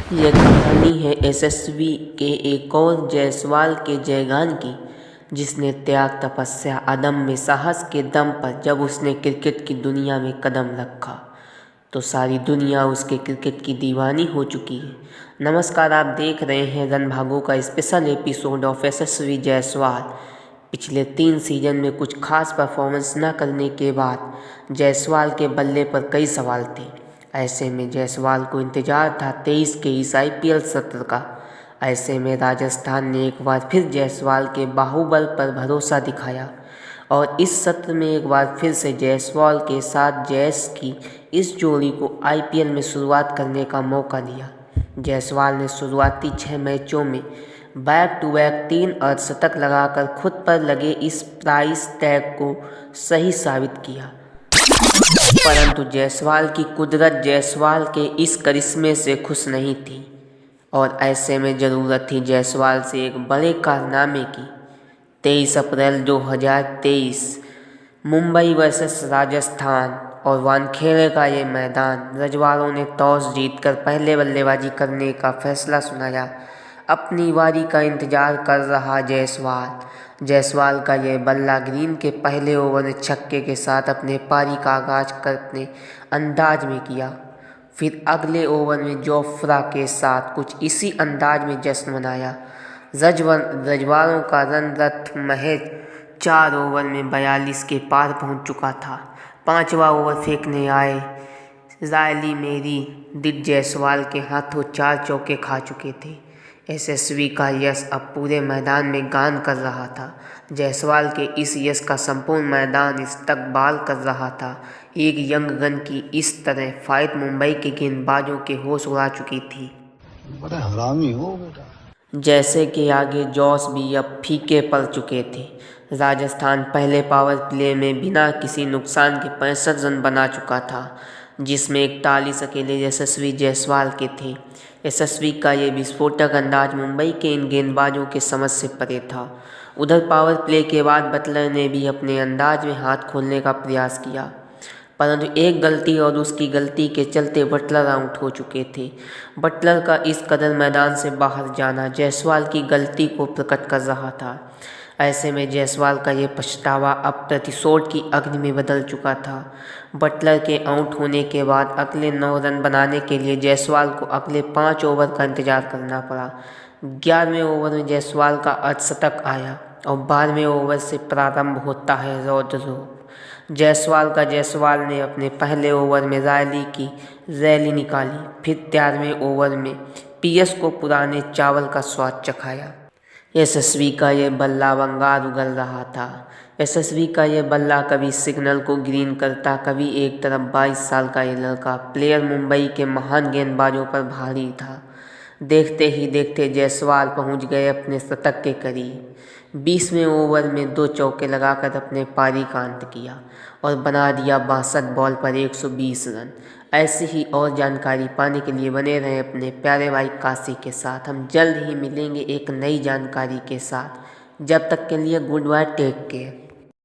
ये कहानी है यशस्वी के एक और जायसवाल के जयगान की, जिसने त्याग, तपस्या, अदम्य साहस के दम पर जब उसने क्रिकेट की दुनिया में कदम रखा तो सारी दुनिया उसके क्रिकेट की दीवानी हो चुकी है। नमस्कार, आप देख रहे हैं रन भागो का स्पेशल एपिसोड ऑफ यशस्वी जायसवाल। पिछले 3 सीजन में कुछ खास परफॉर्मेंस न करने के बाद जायसवाल के बल्ले पर कई सवाल थे। ऐसे में जायसवाल को इंतजार था 23 के इस IPL सत्र का। ऐसे में राजस्थान ने एक बार फिर जायसवाल के बाहुबल पर भरोसा दिखाया और इस सत्र में एक बार फिर से जायसवाल के साथ जयेश की इस जोड़ी को IPL में शुरुआत करने का मौका दिया। जायसवाल ने शुरुआती 6 मैचों में बैक टू बैक 3 अर्धशतक लगाकर खुद पर लगे इस प्राइस टैग को सही साबित किया। परंतु जायसवाल की कुदरत जायसवाल के इस करिश्मे से खुश नहीं थी और ऐसे में ज़रूरत थी जायसवाल से एक बड़े कारनामे की। 23 अप्रैल 2023 मुंबई वर्सेस राजस्थान और वानखेड़े का ये मैदान। रजवाड़ों ने टॉस जीतकर पहले बल्लेबाजी करने का फैसला सुनाया। अपनी बारी का इंतजार कर रहा जायसवाल का यह बल्ला ग्रीन के पहले ओवर में छक्के के साथ अपने पारी का आगाज करने अंदाज में किया। फिर अगले ओवर में जोफ्रा के साथ कुछ इसी अंदाज में जश्न मनाया। रजवाड़ों का रन रथ महज 4 ओवर में 42 के पार पहुंच चुका था। 5वां ओवर फेंकने आए रायली मेरी डिड जायसवाल के हाथों 4 चौके खा चुके थे। यशस्वी का यश अब पूरे मैदान में गान कर रहा था। जायसवाल के इस यश का संपूर्ण मैदान इस्तकबाल कर रहा था। एक यंग गन की इस तरह फाइट मुंबई के गेंदबाजों के होश उड़ा चुकी थी। बड़ा हरामी हो बेटा। जैसे कि आगे जॉस भी अब फीके पड़ चुके थे। राजस्थान पहले पावर प्ले में बिना किसी नुकसान के 65 रन बना चुका था, जिसमें 41 अकेले यशस्वी जायसवाल के थे। यशस्वी का ये विस्फोटक अंदाज मुंबई के इन गेंदबाजों के समझ से परे था। उधर पावर प्ले के बाद बटलर ने भी अपने अंदाज में हाथ खोलने का प्रयास किया, परंतु एक गलती और उसकी गलती के चलते बटलर आउट हो चुके थे। बटलर का इस कदर मैदान से बाहर जाना जायसवाल की गलती को प्रकट कर रहा था। ऐसे में जायसवाल का ये पछतावा अब प्रतिशोध की अग्नि में बदल चुका था। बटलर के आउट होने के बाद अगले 9 रन बनाने के लिए जायसवाल को अगले 5 ओवर का इंतजार करना पड़ा। 11वें ओवर में जायसवाल का अर्धशतक आया और 12वें ओवर से प्रारंभ होता है रौद्र रूप जायसवाल ने अपने पहले ओवर में रायली की रैली निकाली। फिर 13वें ओवर में PS को पुराने चावल का स्वाद चखाया। यशस्वी का ये बल्ला वंगार उगल रहा था। यशस्वी का ये बल्ला कभी सिग्नल को ग्रीन करता, कभी एक तरफ 22 साल का ये लड़का प्लेयर मुंबई के महान गेंदबाजों पर भारी था। देखते ही देखते जायसवाल पहुंच गए अपने शतक के करीब। 20वें ओवर में 2 चौके लगाकर अपने पारी का अंत किया और बना दिया 62 बॉल पर 120 रन। ऐसी ही और जानकारी पाने के लिए बने रहें अपने प्यारे भाई काशी के साथ। हम जल्द ही मिलेंगे एक नई जानकारी के साथ। जब तक के लिए गुड बाय, टेक केयर।